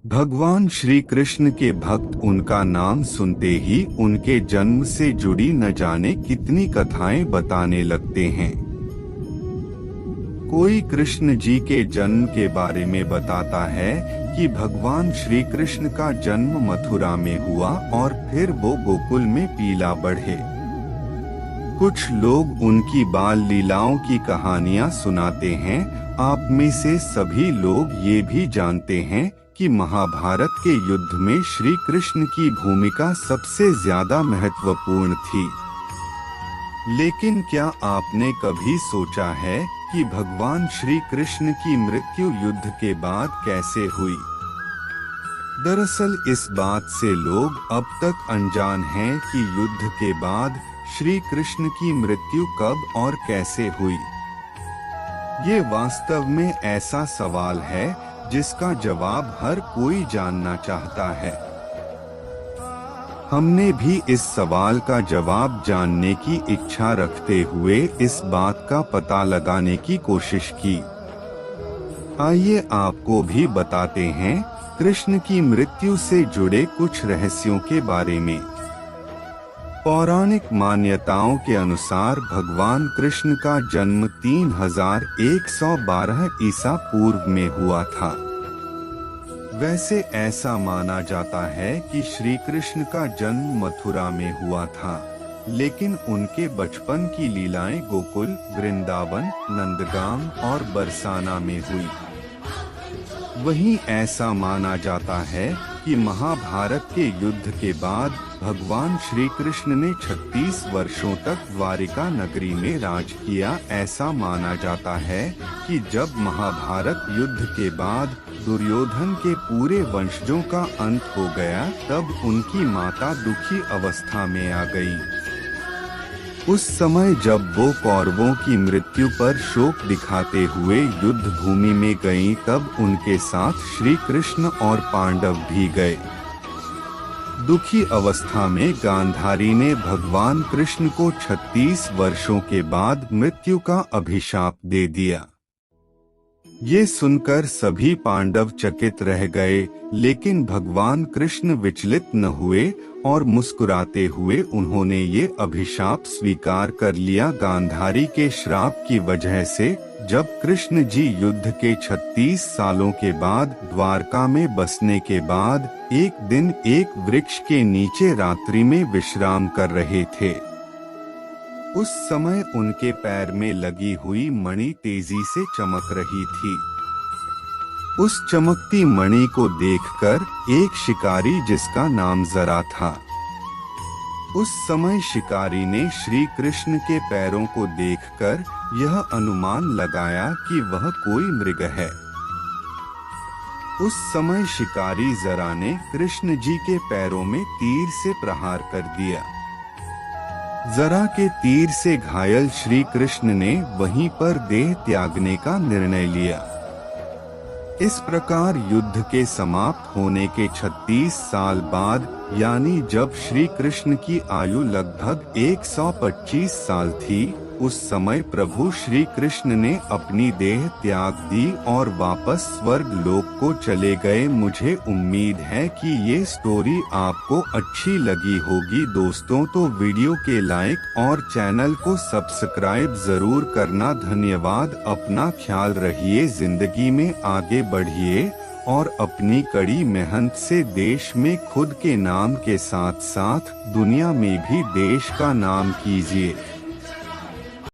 भगवान श्री कृष्ण के भक्त उनका नाम सुनते ही उनके जन्म से जुड़ी न जाने कितनी कथाएं बताने लगते हैं। कोई कृष्ण जी के जन्म के बारे में बताता है कि भगवान श्री कृष्ण का जन्म मथुरा में हुआ और फिर वो गोकुल में पीला बढ़े। कुछ लोग उनकी बाल लीलाओं की कहानियां सुनाते हैं। आप में से सभी लोग ये भी जानते हैं कि महाभारत के युद्ध में श्री कृष्ण की भूमिका सबसे ज्यादा महत्वपूर्ण थी। लेकिन क्या आपने कभी सोचा है कि भगवान श्री कृष्ण की मृत्यु युद्ध के बाद कैसे हुई? दरअसल इस बात से लोग अब तक अनजान हैं कि युद्ध के बाद श्री कृष्ण की मृत्यु कब और कैसे हुई। ये वास्तव में ऐसा सवाल है जिसका जवाब हर कोई जानना चाहता है। हमने भी इस सवाल का जवाब जानने की इच्छा रखते हुए इस बात का पता लगाने की कोशिश की। आइए आपको भी बताते हैं कृष्ण की मृत्यु से जुड़े कुछ रहस्यों के बारे में। पौराणिक मान्यताओं के अनुसार भगवान कृष्ण का जन्म 3112 ईसा पूर्व में हुआ था। वैसे ऐसा माना जाता है कि श्री कृष्ण का जन्म मथुरा में हुआ था, लेकिन उनके बचपन की लीलाएं गोकुल, वृंदावन, नंदगाम और बरसाना में हुई। वहीं ऐसा माना जाता है कि महाभारत के युद्ध के बाद भगवान श्री कृष्ण ने 36 वर्षों तक द्वारिका नगरी में राज किया। ऐसा माना जाता है कि जब महाभारत युद्ध के बाद दुर्योधन के पूरे वंशजों का अंत हो गया, तब उनकी माता दुखी अवस्था में आ गई। उस समय जब वो कौरवों की मृत्यु पर शोक दिखाते हुए युद्ध भूमि में गईं, तब उनके साथ श्री कृष्ण और पांडव भी गए। दुखी अवस्था में गांधारी ने भगवान कृष्ण को 36 वर्षों के बाद मृत्यु का अभिशाप दे दिया। ये सुनकर सभी पांडव चकित रह गए, लेकिन भगवान कृष्ण विचलित न हुए और मुस्कुराते हुए उन्होंने ये अभिशाप स्वीकार कर लिया। गांधारी के श्राप की वजह से जब कृष्ण जी युद्ध के 36 सालों के बाद द्वारका में बसने के बाद एक दिन एक वृक्ष के नीचे रात्रि में विश्राम कर रहे थे, उस समय उनके पैर में लगी हुई मणि तेजी से चमक रही थी। उस चमकती मणि को देखकर एक शिकारी, जिसका नाम जरा था, उस समय शिकारी ने श्री कृष्ण के पैरों को देखकर यह अनुमान लगाया कि वह कोई मृग है। उस समय शिकारी जरा ने कृष्ण जी के पैरों में तीर से प्रहार कर दिया। जरा के तीर से घायल श्री कृष्ण ने वहीं पर देह त्यागने का निर्णय लिया। इस प्रकार युद्ध के समाप्त होने के 36 साल बाद, यानी जब श्री कृष्ण की आयु लगभग 125 साल थी, उस समय प्रभु श्री कृष्ण ने अपनी देह त्याग दी और वापस स्वर्ग लोक को चले गए। मुझे उम्मीद है कि ये स्टोरी आपको अच्छी लगी होगी दोस्तों, तो वीडियो के लाइक और चैनल को सब्सक्राइब जरूर करना। धन्यवाद। अपना ख्याल रखिए, जिंदगी में आगे बढ़िए और अपनी कड़ी मेहनत से देश में खुद के नाम के साथ साथ दुनिया में भी देश का नाम कीजिए।